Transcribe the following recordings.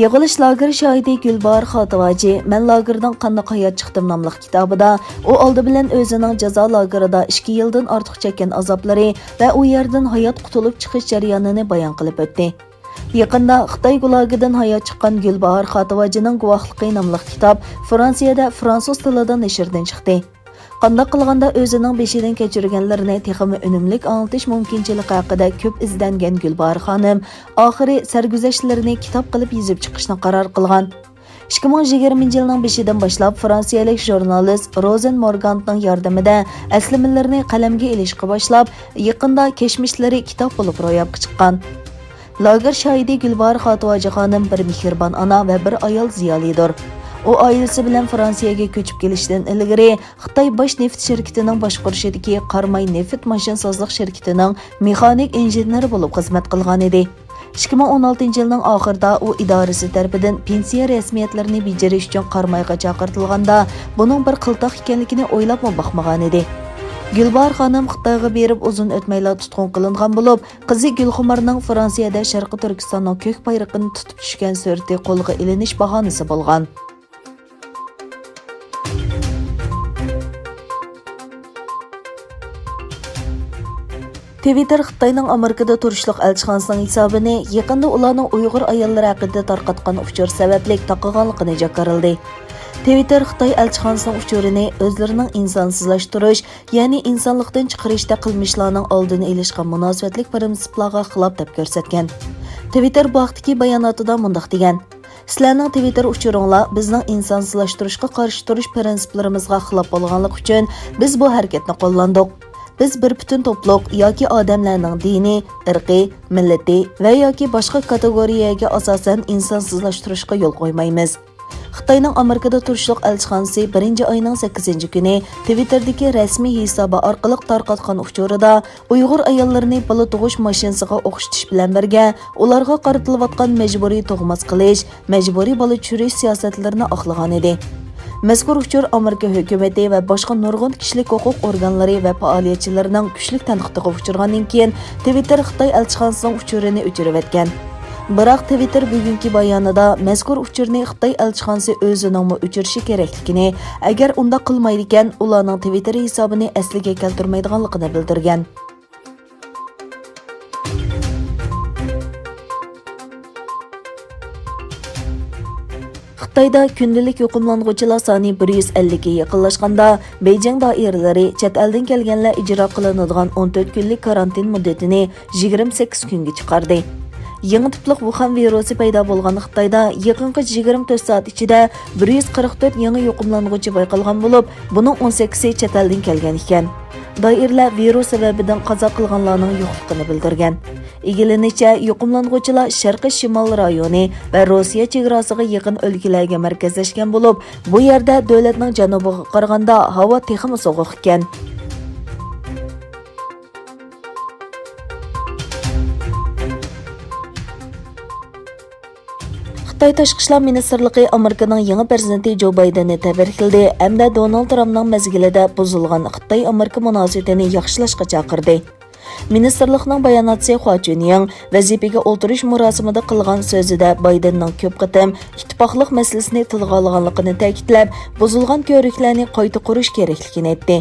Yig'ilish lager shoidi Gulbahor Xotivachi "Men lagerdan qanday hayot chiqdim" nomli kitobida u oldi bilan o'zining jazo lagerida 2 yildan ortiq chekkan azoblari va u yerdan hayot qutulib chiqish jarayonini bayon qilib o'tdi. Yaqinda Xitoy gulagidan hayot chiqqan Gulbahor Xotivachining guvohligi nomli kitob Fransiyada fransuz tilida nashrdan chiqdi. Qanday qilganda o'zining beshidan kechirganlarini texmi unumlik anglatish mumkinchiligi haqida ko'p izlangan Gulbahor xonim oxiri sarguzashtlarini kitob qilib yozib chiqishni qaror qilgan. 2020-yilning beshidan boshlab fransiyalik jurnalist Rozen Morgantning yordamida aslimilarni qalamga ilishga boshlab, yaqinda kechmishlari kitob bo'lib ro'yobga chiqqan. Lager shoidi Gulbahor Xotivachi xonim bir mehribon ona va bir ayol ziyolidir. U oilasi bilan Fransiyaga ko'chib kelishdan ilgari Xitoy bosh neft shirkatining boshqarishidagi Qarmay neft mashinsozlik shirkatining mexanik injeneri bo'lib xizmat qilgan edi. 2016-yilning oxirida u idorasi tomonidan pensiya rasmiyatlarini bajarish uchun Qarmayga chaqirtilganda, buning bir qiltoq ekanligini o'ylab boqmagan edi. Gulbahor xonim Xitoyga berib uzun o'tmayla tutqun qilingan bo'lib, qizi Gulxumarning Fransiyada Sharqi Turkistonning ko'k bayrog'ini tutib tushgan surati qo'lga ilinish bahonasi bo'lgan. Twitter Xitoyning Amerikada turishliq elchixonasining hisobini yaqinda ularning Uyg'ur ayollari haqida tarqatgan uchur sababli taqilganligini jakarıldi. Twitter Xitoy elchixonasining uchurini o'zlarining insonsizlashtirish, ya'ni insonlikdan chiqarishda qilmishlarning oldini olishga munosabatlik prinsiplarga xilof deb ko'rsatgan. Twitter bu vaqtdagi bayonotida mundaq degan: "Sizlarning Twitter uchuringlar bizning insonsizlashtirishga qarshi turish prinsiplarimizga xilof bo'lganligi uchun biz bu harakatni qo'llandik. Biz bir butun to'pluq yoki odamlarning dini, irqiy, millati va yoki boshqa kategoriyaga asosan insonsizlashtirishga yo'l qo'ymaymiz." Xitoyning Amerikada turishliq elchixonasi 1-oyning 8-kuni Twitter'dagi rasmiy hisobi orqali tarqatgan uchurida Uyg'ur ayollarini bola tug'ish mashinasiga o'qitish bilan birga ularga qaratilayotgan majburiy tug'mas qilish, majburiy bola tushirish siyosatlarini oqlagan edi. Mazkur uchur Amerika hukumati va boshqa nurg'un kishilik huquq organlari va faoliyatchilarining kuchli tanqidiga uchragandan keyin Twitter Xitoy elchixonasining uchurini o'chirib o'tgan. Biroq Twitter bugungi bayonida mazkur uchurni Xitoy elchixonasi o'zining o'chirishi kerakligini, agar unda qilmaydi ekan, ularning Twitter hisobini asliga keltirmaydiganligini bildirgan. Xitoyda kundalik yuqumlanuvchilar soni 150 ga yaqinlashganda, Beijing doiralari chet eldan kelganlar ijro qilinadigan 14 kunlik karantin muddatini 28 kunga chiqardi. Yangi tipliq Wuhan virusi paydo bo'lgan Xitoyda yaqinqi 24 soat ichida 144 yangi yuqumlanuvchi bayqalgan bo'lib, buning 18i chet eldan kelgan ekan. Doirlar virus sababidan qazo qilganlarning yo'qligini bildirgan. Egilenishicha, yuqumlanuvchilar Sharqiy Shimol rayoni va Rossiya chegarasiga yaqin o'lkalarga markazlashgan bo'lib, bu yerda davlatning janubiga qaraganda havo texmi sovuq ekan. Xitoy Tashqi ishlar ministrligi Amerikaning yangi prezidenti Jo Baydenni tabrikladi hamda Donald Trampning mezgilida buzilgan Xitoy-Amerika munosabatini yaxshilashga chaqirdi. Ministerlikning bayonotchisi Hua Chunying vazifaga o'tirish marosimida qilgan so'zida Baydenning ko'p qatam ittifoqlik masalasini tilga olganligini ta'kidlab, buzilgan ko'riklarni qayta qurish kerakligini aytdi.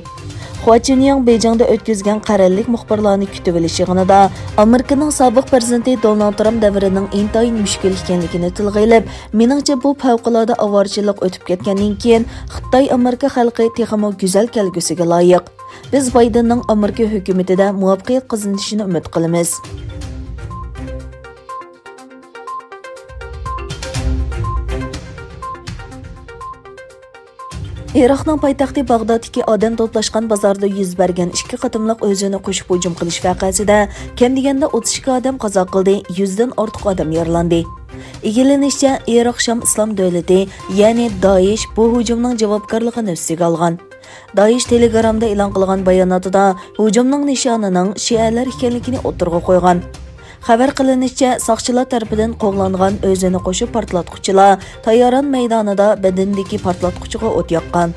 Hua Chunying Beijingda o'tkazgan qarorlik muxbirlarni kutib olish yig'inida Amerikaning sobiq prezidenti Donald Trump davrining intayin mushkul ekanligini tilga olib, meningcha bu favqulodda avorchilik o'tib ketgandan keyin Xitoy-Amerika xalqi texmo go'zal kelgusiga loyiq. Biz Baydenning Amerika hukumatida muvaffaqiyat qozonishini umid qilamiz. Iroqning poytaxti Bag'doddagi odam to'plashgan bozorda yuz bergan 2 qatimliq o'zini qo'shib hujum qilish voqeasida kam deganda 32 odam qazo qildi, 100 dan ortiq odam yaralandi. Egilenishicha, Iroq Sham islom davlati, ya'ni Daesh bu hujumning javobgarligini ustiga olgan. Daesh Telegramda e'lon qilgan bayonotida hujumning nishonining shialar ekanligini o'tirg'a qo'ygan. Xabar qilinishicha, soqchilar tarafidan qo'llangan o'zini qo'shib portlatuvchilar tayyoran maydonida badindagi portlatuvchiga o't yoqqan.